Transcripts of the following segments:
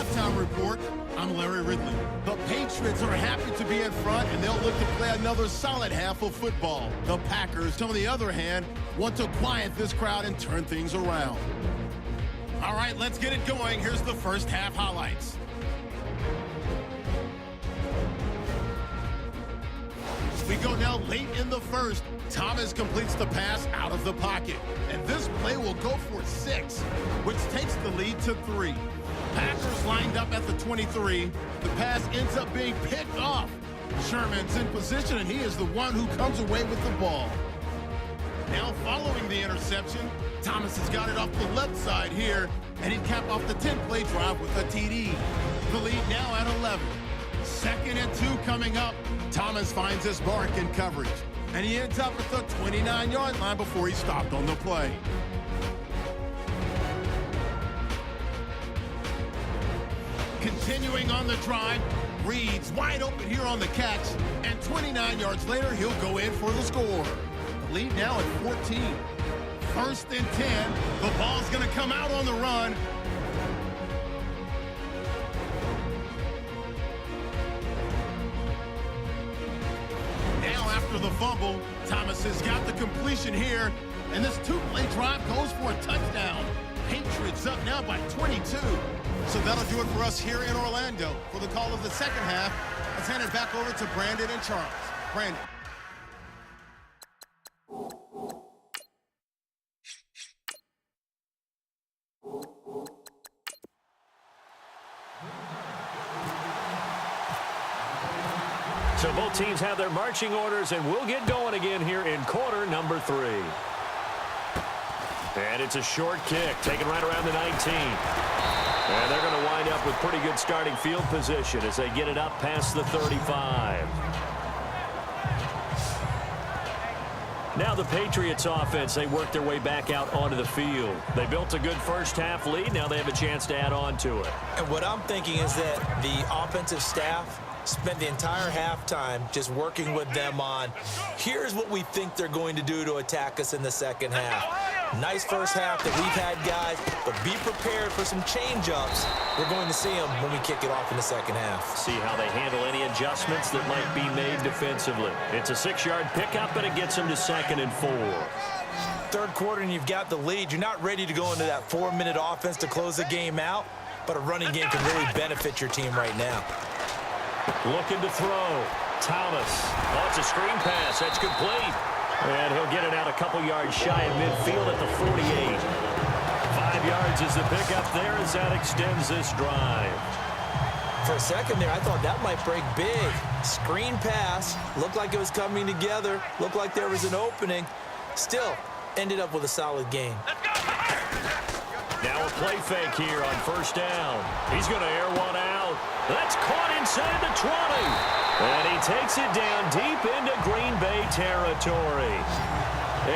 halftime report. I'm Larry Ridley. The Patriots are happy to be in front, and they'll look to play another solid half of football. The Packers, on the other hand, want to quiet this crowd and turn things around. All right, let's get it going. Here's the first half highlights. We go now late in the first. Thomas completes the pass out of the pocket. And this play will go for 6, which takes the lead to 3. Packers lined up at the 23. The pass ends up being picked off. Sherman's in position, and he is the one who comes away with the ball. Now following the interception, Thomas has got it off the left side here, and he'd cap off the 10-play drive with a TD. The lead now at 11. 2nd and 2 coming up. Thomas finds his mark in coverage, and he ends up at the 29-yard line before he stopped on the play. Continuing on the drive, Reed's wide open here on the catch, and 29 yards later, he'll go in for the score. The lead now at 14. 1st and 10. The ball's going to come out on the run. Now after the fumble, Thomas has got the completion here, and this 2-play drive goes for a touchdown. Patriots up now by 22. So that'll do it for us here in Orlando. For the call of the second half, let's hand it back over to Brandon and Charles. Brandon. So both teams have their marching orders, and we'll get going again here in quarter number 3. And it's a short kick, taken right around the 19. And they're going to wind up with pretty good starting field position as they get it up past the 35. Now the Patriots offense, they work their way back out onto the field. They built a good first half lead. Now they have a chance to add on to it. And what I'm thinking is that the offensive staff spent the entire halftime just working with them on, here's what we think they're going to do to attack us in the second half. Nice first half that we've had, guys, but be prepared for some change-ups. We're going to see them when we kick it off in the second half. See how they handle any adjustments that might be made defensively. It's a 6-yard pickup, and it gets them to 2nd and 4. Third quarter, and you've got the lead. You're not ready to go into that 4-minute offense to close the game out, but a running game can really benefit your team right now. Looking to throw. Thomas. Oh, it's a screen pass. That's complete. And he'll get it out a couple yards shy of midfield at the 48. 5 yards is the pickup there as that extends this drive. For a second there, I thought that might break big. Screen pass. Looked like it was coming together. Looked like there was an opening. Still, ended up with a solid game. Now a play fake here on 1st down. He's going to air one out. That's caught inside the 20. And he takes it down deep into Green Bay territory.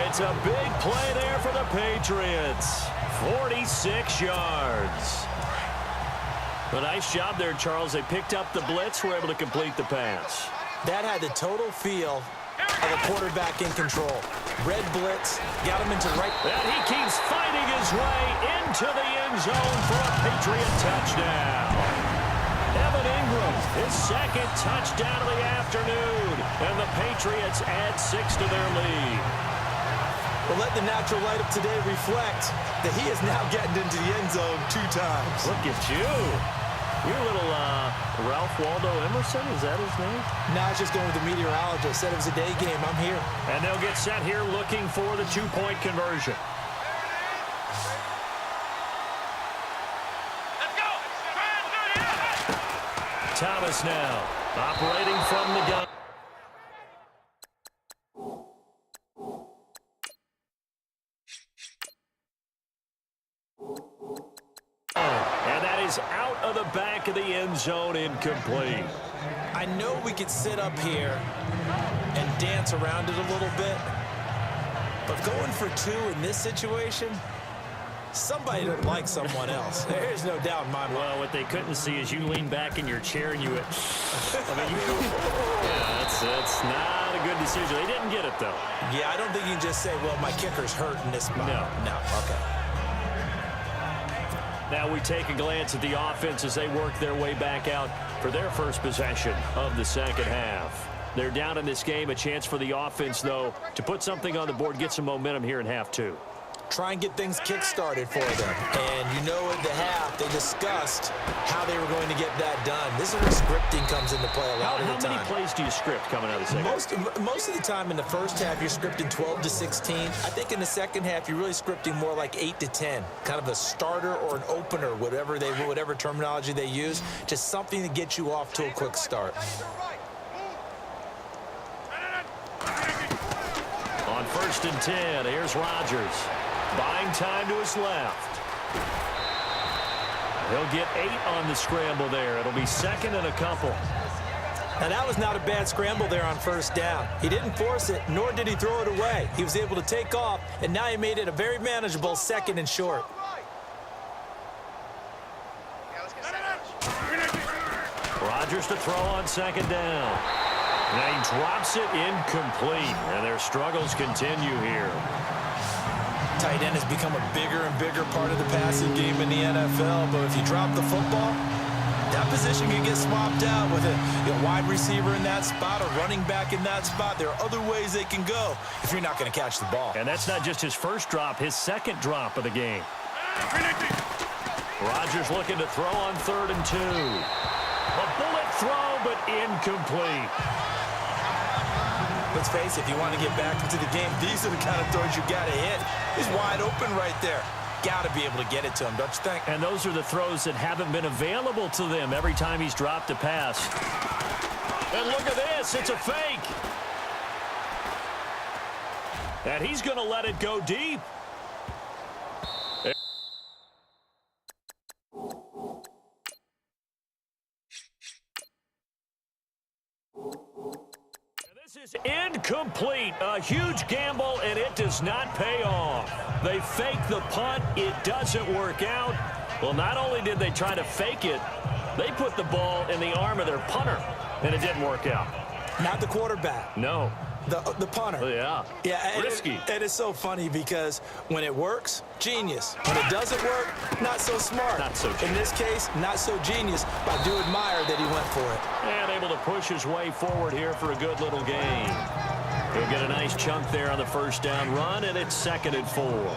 It's a big play there for the Patriots. 46 yards. A nice job there, Charles. They picked up the blitz, were able to complete the pass. That had the total feel of a quarterback in control. Red blitz, got him into right. And he keeps fighting his way into the end zone for a Patriot touchdown. Evan Ingram, his 2nd touchdown of the afternoon. And the Patriots add 6 to their lead. Well, let the natural light of today reflect that he is now getting into the end zone 2 times. Look at you. You're a little Ralph Waldo Emerson, is that his name? Now it's just going with the meteorologist. Said it was a day game. I'm here. And they'll get set here looking for the 2-point conversion. Thomas now operating from the gun. And that is out of the back of the end zone, incomplete. I know we could sit up here and dance around it a little bit, but going for 2 in this situation, somebody doesn't like someone else. There's no doubt in my mind. Well, what they couldn't see is you lean back in your chair and you went, yeah, that's not a good decision. They didn't get it, though. Yeah, I don't think you can just say, well, my kicker's hurt in this spot. No. No, okay. Now we take a glance at the offense as they work their way back out for their first possession of the second half. They're down in this game. A chance for the offense, though, to put something on the board, get some momentum here in half two. Try and get things kick-started for them. And you know at the half, they discussed how they were going to get that done. This is where scripting comes into play a lot of the time. How many plays do you script coming out of the second half? Most of the time in the first half, you're scripting 12 to 16. I think in the second half, you're really scripting more like 8 to 10. Kind of a starter or an opener, whatever terminology they use. Just something to get you off to a quick start. On 1st and 10, here's Rodgers. Buying time to his left. He'll get 8 on the scramble there. It'll be second and a couple. Now, that was not a bad scramble there on 1st down. He didn't force it, nor did he throw it away. He was able to take off, and now he made it a very manageable 2nd and short. Rodgers to throw on 2nd down. Now he drops it incomplete, and their struggles continue here. Tight end has become a bigger and bigger part of the passing game in the NFL, but if you drop the football, that position can get swapped out with a wide receiver in that spot, a running back in that spot. There are other ways they can go if you're not going to catch the ball. And that's not just his first drop, his second drop of the game. Rodgers looking to throw on 3rd and 2. A bullet throw, but incomplete. Let's face it, if you want to get back into the game, these are the kind of throws you got to hit. He's wide open right there. Got to be able to get it to him, don't you think? And those are the throws that haven't been available to them every time he's dropped a pass. And look at this, it's a fake. And he's going to let it go deep. This is incomplete. A huge gamble, and it does not pay off. They fake the punt. It doesn't work out. Well, not only did they try to fake it, they put the ball in the arm of their punter, and it didn't work out. Not the quarterback. No. The punter. Oh, yeah. Yeah. Risky. It is so funny because when it works, genius. When it doesn't work, not so smart. Not so genius. In this case, not so genius, but I do admire that he went for it. And able to push his way forward here for a good little gain. He'll get a nice chunk there on the 1st down run, and it's 2nd and 4.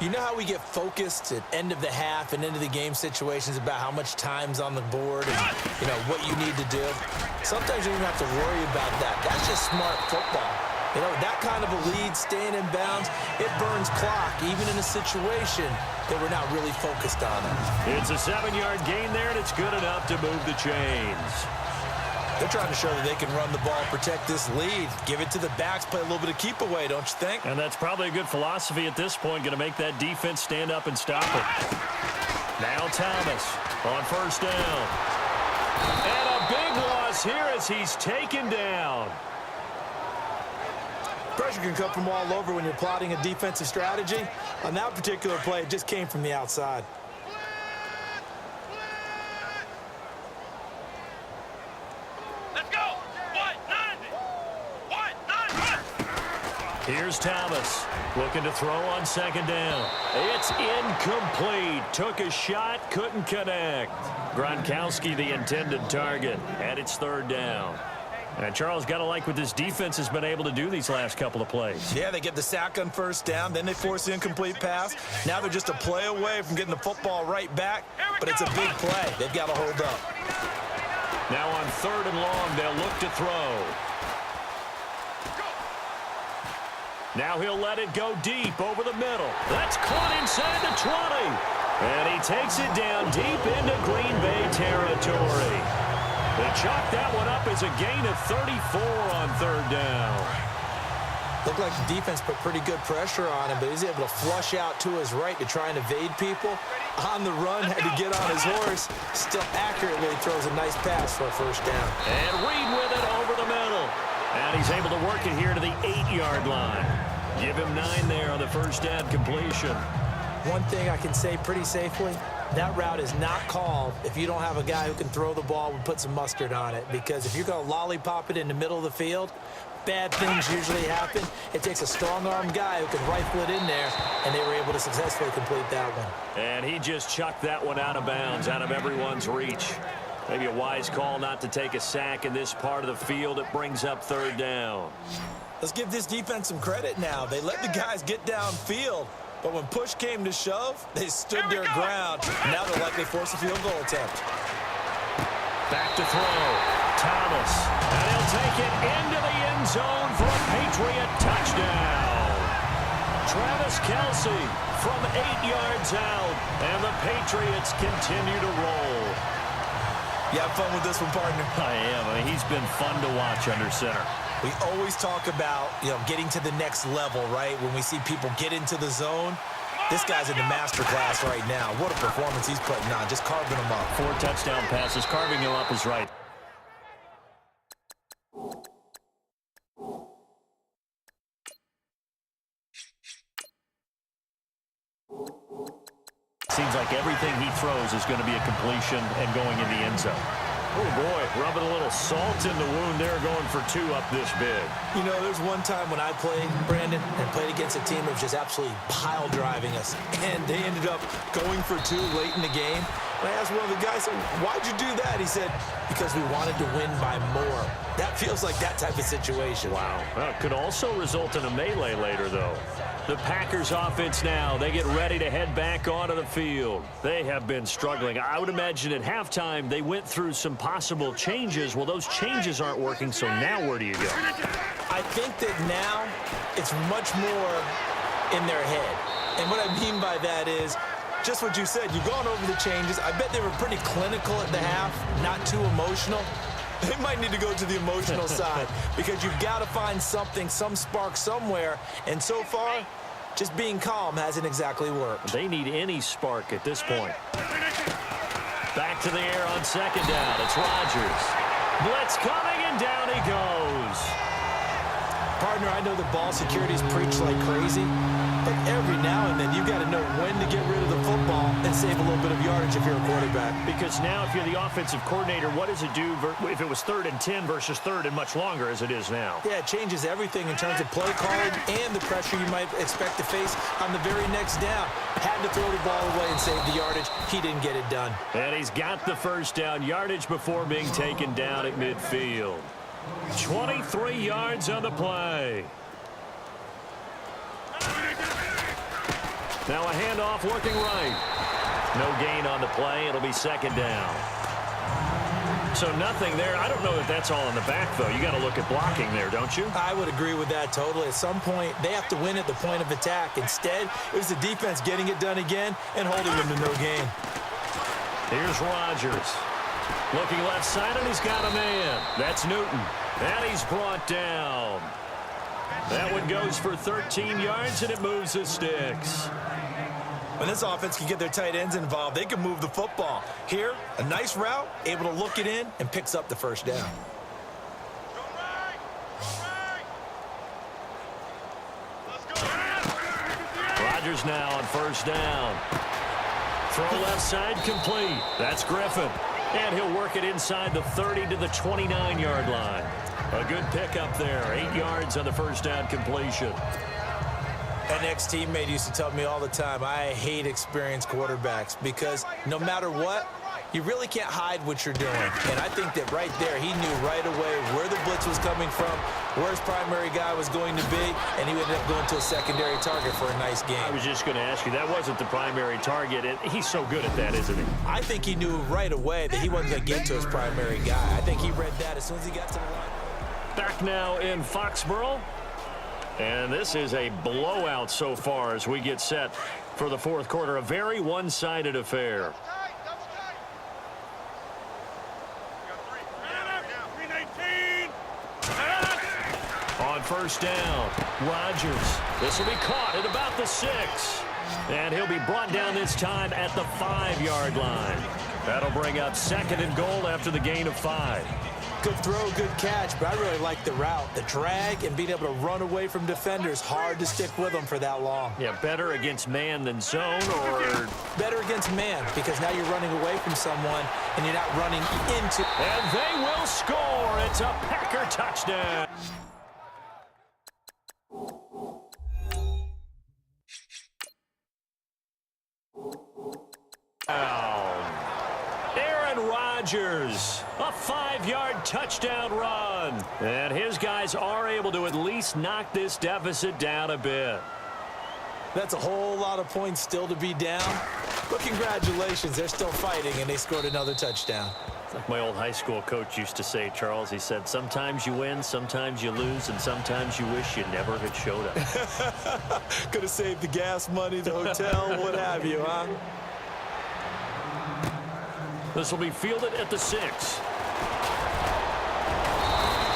You know how we get focused at end of the half and into the game situations about how much time's on the board and, what you need to do? Sometimes you don't even have to worry about that. That's just smart football. That kind of a lead, staying in bounds, it burns clock, even in a situation that we're not really focused on it. It's a 7-yard gain there, and it's good enough to move the chains. They're trying to show that they can run the ball, protect this lead, give it to the backs, play a little bit of keep away, don't you think? And that's probably a good philosophy at this point, going to make that defense stand up and stop it. Now Thomas on 1st down. And a big loss here as he's taken down. Pressure can come from all over when you're plotting a defensive strategy. On that particular play, it just came from the outside. Here's Thomas looking to throw on 2nd down. It's incomplete. Took a shot, couldn't connect. Gronkowski the intended target, and it's 3rd down. And Charles, got to like what this defense has been able to do these last couple of plays. Yeah, they get the sack on 1st down, then they force the incomplete pass. Now they're just a play away from getting the football right back, but it's a big play. They've got to hold up. Now on 3rd and long, they'll look to throw. Now he'll let it go deep over the middle. That's caught inside the 20. And he takes it down deep into Green Bay territory. They chalk that one up as a gain of 34 on 3rd down. Looked like the defense put pretty good pressure on him, but he's able to flush out to his right to try and evade people. On the run, had to get on his horse. Still accurately throws a nice pass for a 1st down. And Reed with it over the middle. And he's able to work it here to the 8-yard line. Give him 9 there on the 1st down completion. One thing I can say pretty safely, that route is not called if you don't have a guy who can throw the ball and put some mustard on it. Because if you're going to lollipop it in the middle of the field, bad things usually happen. It takes a strong-arm guy who can rifle it in there, and they were able to successfully complete that one. And he just chucked that one out of bounds, out of everyone's reach. Maybe a wise call not to take a sack in this part of the field. It brings up third down. Let's give this defense some credit now. They let the guys get downfield, but when push came to shove, they stood their ground. Now they'll likely force a field goal attempt. Back to throw. Thomas. And he'll take it into the end zone for a Patriot touchdown. Travis Kelce from 8 yards out. And the Patriots continue to roll. You have fun with this one, partner? I am. I mean, he's been fun to watch under center. We always talk about, getting to the next level, right? When we see people get into the zone, this guy's in the master class right now. What a performance he's putting on, just carving them up. 4 touchdown passes, carving him up is right. Seems like everything he throws is going to be a completion and going in the end zone. Oh, boy, rubbing a little salt in the wound there, going for 2 up this big. There's one time when I played, Brandon, and played against a team that was just absolutely pile driving us, and they ended up going for 2 late in the game. And I asked one of the guys, why'd you do that? He said, because we wanted to win by more. That feels like that type of situation. Wow. Well, it could also result in a melee later, though. The Packers offense now, they get ready to head back onto the field. They have been struggling. I would imagine at halftime they went through some possible changes. Well, those changes aren't working, so now where do you go? I think that now it's much more in their head. And what I mean by that is just what you said. You've gone over the changes. I bet they were pretty clinical at the half, not too emotional. They might need to go to the emotional side because you've got to find something, some spark somewhere. And so far, just being calm hasn't exactly worked. They need any spark at this point. Back to the air on second down. It's Rodgers. Blitz coming, and down he goes. Partner, I know the ball security's preached like crazy, but every now and then you've got to know when to get rid of the football and save a little bit of yardage if you're a quarterback. Because now if you're the offensive coordinator, what does it do if it was 3rd and 10 versus 3rd and much longer as it is now? Yeah, it changes everything in terms of play calling and the pressure you might expect to face on the very next down. Had to throw the ball away and save the yardage. He didn't get it done. And he's got the first down, yardage before being taken down at midfield. 23 yards on the play. Now a handoff looking right. No gain on the play. It'll be second down. So nothing there. I don't know if that's all in the back, though. You got to look at blocking there, don't you? I would agree with that totally. At some point, they have to win at the point of attack. Instead, it was the defense getting it done again and holding them to no gain. Here's Rodgers. Looking left side, and he's got a man. That's Newton. And he's brought down. That one goes for 13 yards, and it moves the sticks. When this offense can get their tight ends involved, they can move the football. Here, a nice route, able to look it in, and picks up the first down. Rodgers now on first down. Throw left side complete. That's Griffin. And he'll work it inside the 30 to the 29-yard line. A good pickup there. 8 yards on the first down completion. An ex-teammate used to tell me all the time, I hate experienced quarterbacks because no matter what, you really can't hide what you're doing. And I think that right there, he knew right away where the blitz was coming from, where his primary guy was going to be, and he ended up going to a secondary target for a nice game. I was just going to ask you, that wasn't the primary target, and he's so good at that, isn't he? I think he knew right away that he wasn't going to get to his primary guy. I think he read that as soon as he got to the line. Back now in Foxborough. And this is a blowout so far as we get set for the fourth quarter. A very one-sided affair. On first down, Rodgers. This will be caught at about the 6. And he'll be brought down this time at the 5-yard line. That'll bring up 2nd and goal after the gain of 5. Good throw, good catch, but I really like the route. The drag and being able to run away from defenders, hard to stick with them for that long. Yeah, better against man than zone, or? Better against man, because now you're running away from someone and you're not running into. And they will score. It's a Packer touchdown. Aaron Rodgers, a 5-yard touchdown run. And his guys are able to at least knock this deficit down a bit. That's a whole lot of points still to be down. But congratulations, they're still fighting, and they scored another touchdown. Like my old high school coach used to say, Charles, he said, sometimes you win, sometimes you lose, and sometimes you wish you never had showed up. Could have saved the gas money, the hotel, what have you, huh? This will be fielded at the 6.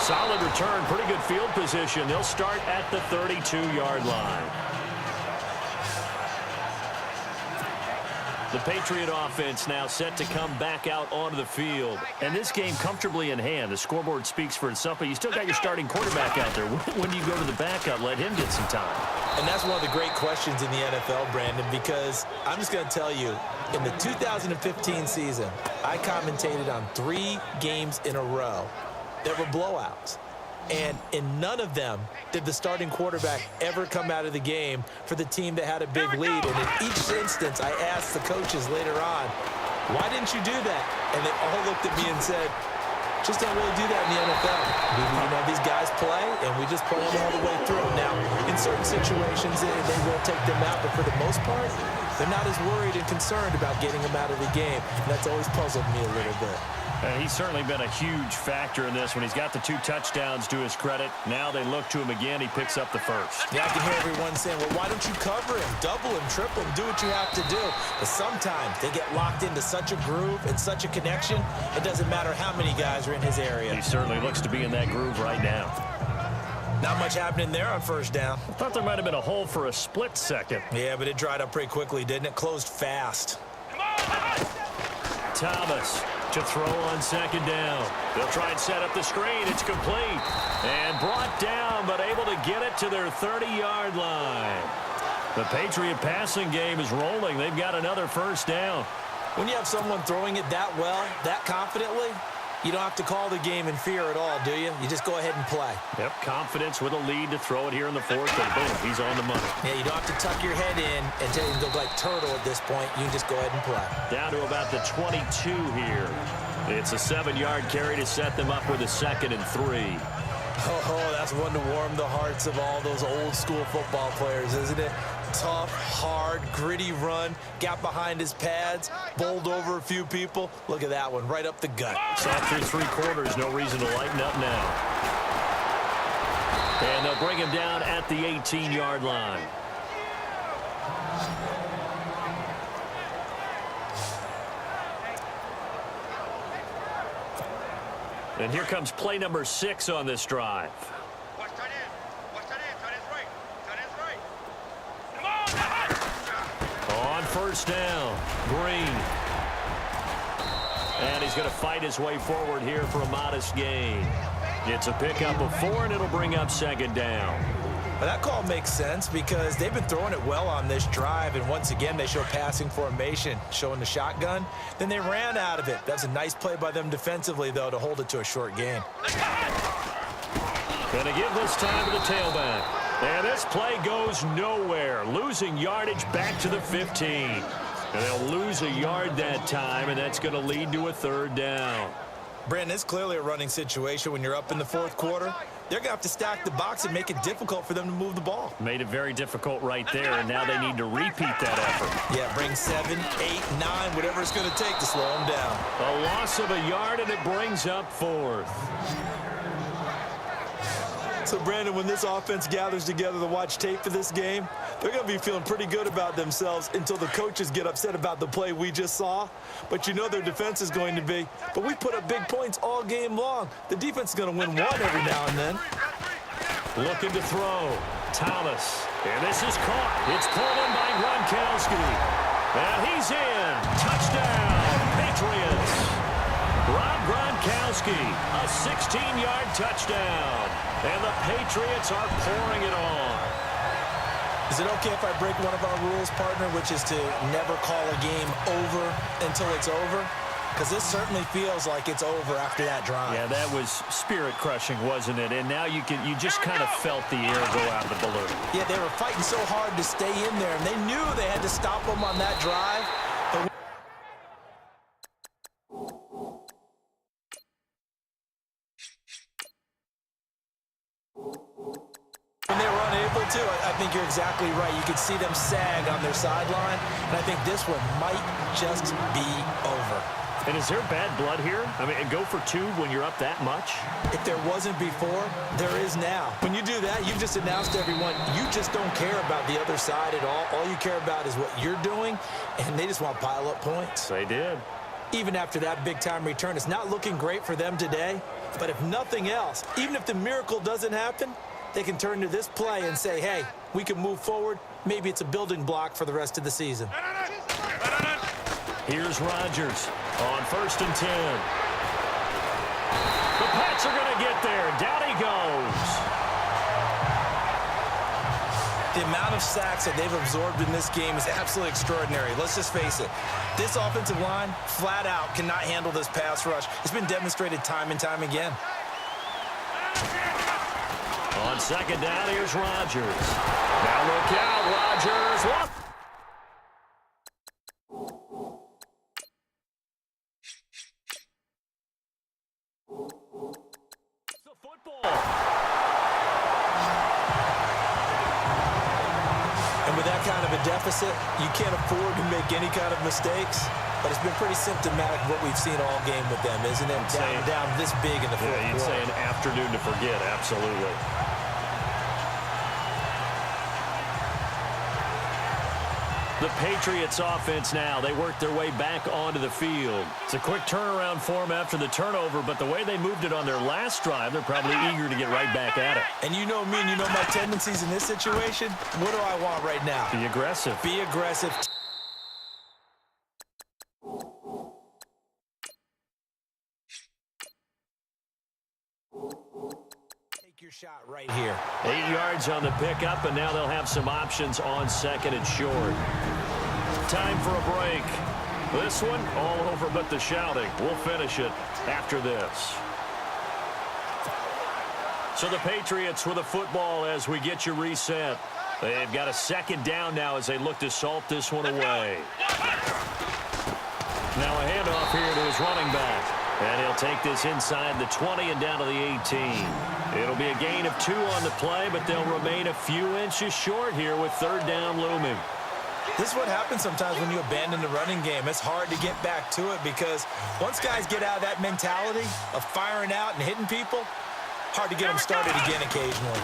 Solid return, pretty good field position. They'll start at the 32-yard line. The Patriot offense now set to come back out onto the field. And this game comfortably in hand. The scoreboard speaks for itself, but you still got your starting quarterback out there. When do you go to the backup, let him get some time? And that's one of the great questions in the NFL, Brandon, because I'm just going to tell you, in the 2015 season, I commentated on 3 games in a row that were blowouts. And in none of them did the starting quarterback ever come out of the game for the team that had a big lead. And in each instance, I asked the coaches later on, why didn't you do that? And they all looked at me and said, just don't really do that in the NFL. You know, these guys play, and we just play them all the way through. Now, in certain situations, they will take them out, but for the most part, they're not as worried and concerned about getting them out of the game. And that's always puzzled me a little bit. And he's certainly been a huge factor in this when he's got the 2 touchdowns to his credit. Now they look to him again. He picks up the first. Yeah, I can hear everyone saying, well, why don't you cover him, double him, triple him, do what you have to do. But sometimes they get locked into such a groove and such a connection, it doesn't matter how many guys are in his area. He certainly looks to be in that groove right now. Not much happening there on first down. I thought there might have been a hole for a split second. Yeah, but it dried up pretty quickly, didn't it? Closed fast. Thomas to throw on second down. They'll try and set up the screen. It's complete. And brought down, but able to get it to their 30-yard line. The Patriot passing game is rolling. They've got another first down. When you have someone throwing it that well, that confidently, you don't have to call the game in fear at all, do you? You just go ahead and play. Yep, confidence with a lead to throw it here in the 4th, and boom, he's on the money. Yeah, you don't have to tuck your head in and tell you to look like turtle at this point. You can just go ahead and play. Down to about the 22 here. It's a 7-yard carry to set them up with a 2nd and 3. Oh, that's one to warm the hearts of all those old school football players, isn't it? Tough, hard, gritty run, got behind his pads, bowled over a few people. Look at that one, right up the gut. So through 3 quarters, no reason to lighten up now. And they'll bring him down at the 18-yard line. And here comes play number 6 on this drive. On first down, Green. And he's going to fight his way forward here for a modest gain. It's a pickup of 4, and it'll bring up second down. Well, that call makes sense because they've been throwing it well on this drive, and once again, they show passing formation, showing the shotgun. Then they ran out of it. That's a nice play by them defensively, though, to hold it to a short gain. Going to give this time to the tailback. And this play goes nowhere, losing yardage back to the 15. And they'll lose a yard that time, and that's going to lead to a 3rd down. Brandon, it's clearly a running situation when you're up in the 4th quarter. They're going to have to stack the box and make it difficult for them to move the ball. Made it very difficult right there, and now they need to repeat that effort. Yeah, bring 7, 8, 9, whatever it's going to take to slow them down. A loss of a yard, and it brings up 4th. So, Brandon, when this offense gathers together to watch tape for this game, they're going to be feeling pretty good about themselves until the coaches get upset about the play we just saw. But you know their defense is going to be. But we put up big points all game long. The defense is going to win one every now and then. Looking to throw. Thomas. And this is caught. It's pulled in by Gronkowski. And he's in. Touchdown, Patriots. Rob Gronkowski, a 16-yard touchdown. And the Patriots are pouring it on. Is it okay if I break one of our rules, partner, which is to never call a game over until it's over? Because this certainly feels like it's over after that drive. Yeah, that was spirit-crushing, wasn't it? And now you just kind of felt the air go out of the balloon. Yeah, they were fighting so hard to stay in there, and they knew they had to stop them on that drive. too. I think you're exactly right. You could see them sag on their sideline, and I think this one might just be over. And is there bad blood here? I mean, go for two when you're up that much? If there wasn't before, there is now. When you do that, you've just announced to everyone, you just don't care about the other side at all. All you care about is what you're doing, and they just want to pile up points. They did. Even after that big-time return, it's not looking great for them today. But if nothing else, even if the miracle doesn't happen, they can turn to this play and say, hey, we can move forward. Maybe it's a building block for the rest of the season. Here's Rodgers on 1st and 10. The Pats are going to get there. Down he goes. The amount of sacks that they've absorbed in this game is absolutely extraordinary. Let's just face it. This offensive line, flat out, cannot handle this pass rush. It's been demonstrated time and time again. On 2nd down, here's Rodgers. Now look out, Rodgers. The football. And with that kind of a deficit, you can't afford to make any kind of mistakes. But it's been pretty symptomatic of what we've seen all game with them, isn't it? Down this big in the fourth quarter. You'd say an afternoon to forget, absolutely. The Patriots offense now. They work their way back onto the field. It's a quick turnaround for them after the turnover, but the way they moved it on their last drive, they're probably eager to get right back at it. And you know me and you know my tendencies in this situation. What do I want right now? Be aggressive. Be aggressive. Your shot right here. 8 yards on the pickup, and now they'll have some options on 2nd and short. Time for a break. This one, all over but the shouting. We'll finish it after this. So the Patriots with a football as we get you reset. They've got a 2nd down now as they look to salt this one away. Now a handoff here to his running back. And he'll take this inside the 20 and down to the 18. It'll be a gain of 2 on the play, but they'll remain a few inches short here with 3rd down looming. This is what happens sometimes when you abandon the running game. It's hard to get back to it because once guys get out of that mentality of firing out and hitting people, hard to get them started again occasionally.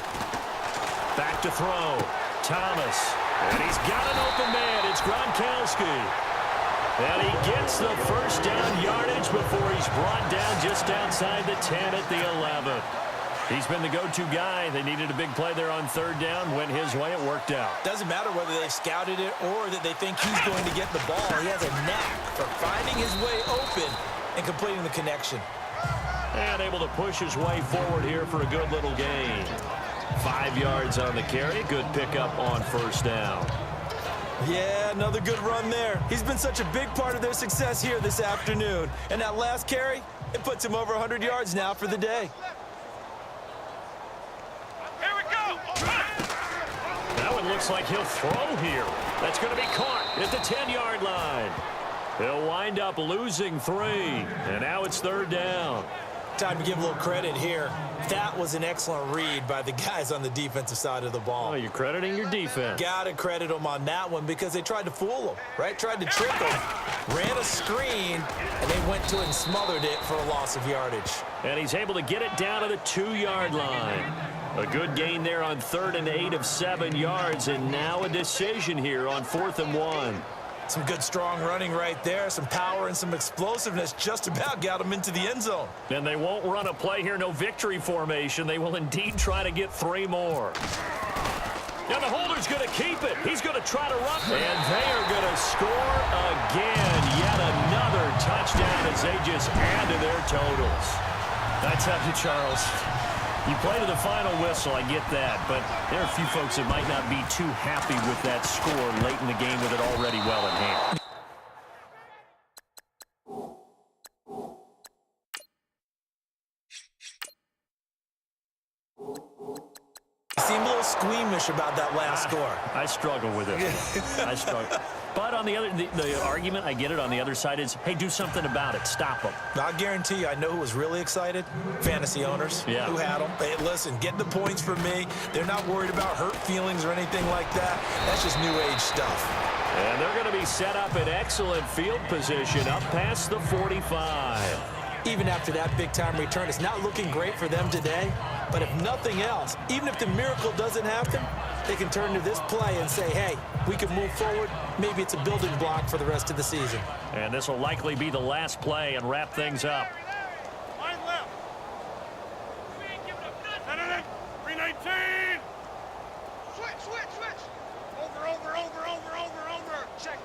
Back to throw. Thomas. And he's got an open man. It's Gronkowski. And he gets the 1st down yardage before he's brought down just outside the 10 at the 11. He's been the go-to guy. They needed a big play there on 3rd down. Went his way. It worked out. Doesn't matter whether they scouted it or that they think he's going to get the ball. He has a knack for finding his way open and completing the connection. And able to push his way forward here for a good little gain. 5 yards on the carry. Good pickup on 1st down. Yeah, another good run there. He's been such a big part of their success here this afternoon. And that last carry, it puts him over 100 yards now for the day. Here we go. That one looks like he'll throw here. That's going to be caught at the 10-yard line. He'll wind up losing 3. And now it's 3rd down. Time to give a little credit here. That was an excellent read by the guys on the defensive side of the ball. Oh, you're crediting your defense. Got to credit them on that one because they tried to fool them, right? Tried to trick them, ran a screen, and they went to it and smothered it for a loss of yardage. And he's able to get it down to the 2-yard line. A good gain there on 3rd and 8 of 7 yards, and now a decision here on 4th and 1. Some good, strong running right there. Some power and some explosiveness just about got him into the end zone. And they won't run a play here, no victory formation. They will indeed try to get 3 more. Now the holder's going to keep it. He's going to try to run. And they are going to score again. Yet another touchdown as they just add to their totals. I tell you, Charles, you play to the final whistle, I get that, but there are a few folks that might not be too happy with that score late in the game with it already well in hand. You seem a little squeamish about that last score. I struggle with it. I struggle. But on the other, the argument, I get it, on the other side is, hey, do something about it. Stop them. I guarantee you, I know who was really excited. Fantasy owners who had them. Hey, listen, get the points for me. They're not worried about hurt feelings or anything like that. That's just new age stuff. And they're going to be set up in excellent field position up past the 45. Even after that big-time return, it's not looking great for them today. But if nothing else, even if the miracle doesn't happen, they can turn to this play and say, hey, we can move forward. Maybe it's a building block for the rest of the season. And this will likely be the last play and wrap things up. Line left. 319. Switch. Over. Check.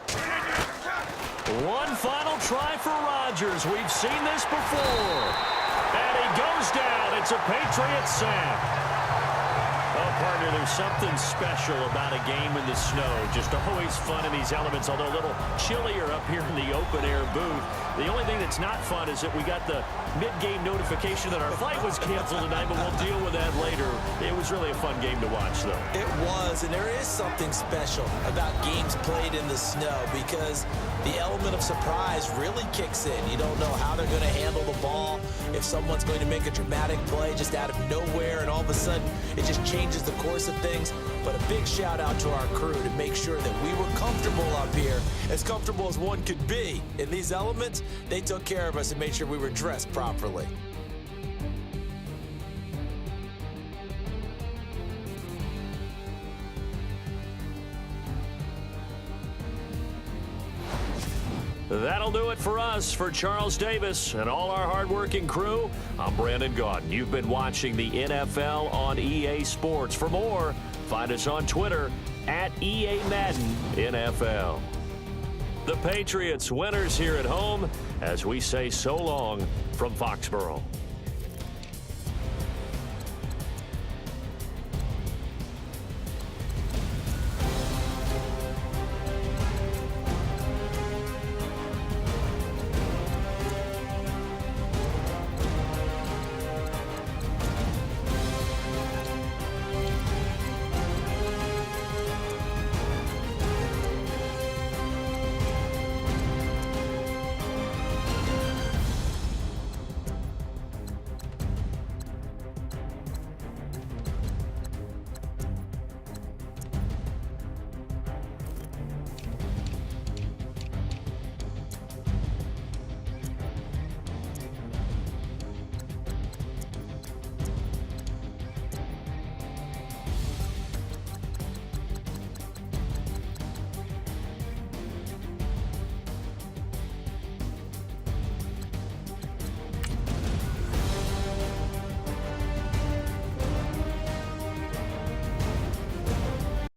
One final try for Rodgers. We've seen this before. And he goes down. It's a Patriot sack. Oh, partner, there's something special about a game in the snow. Just always fun in these elements, although a little chillier up here in the open-air booth. The only thing that's not fun is that we got the mid-game notification that our flight was canceled tonight, but we'll deal with that later. It was really a fun game to watch, though. It was, and there is something special about games played in the snow because the element of surprise really kicks in. You don't know how they're going to handle the ball, if someone's going to make a dramatic play just out of nowhere, and all of a sudden it just changes the course of things. But a big shout out to our crew to make sure that we were comfortable up here, as comfortable as one could be. In these elements, they took care of us and made sure we were dressed properly. That'll do it for us. For Charles Davis and all our hardworking crew, I'm Brandon Gaudin. You've been watching the NFL on EA Sports. For more, find us on Twitter at EA Madden NFL. The Patriots winners here at home as we say so long from Foxborough.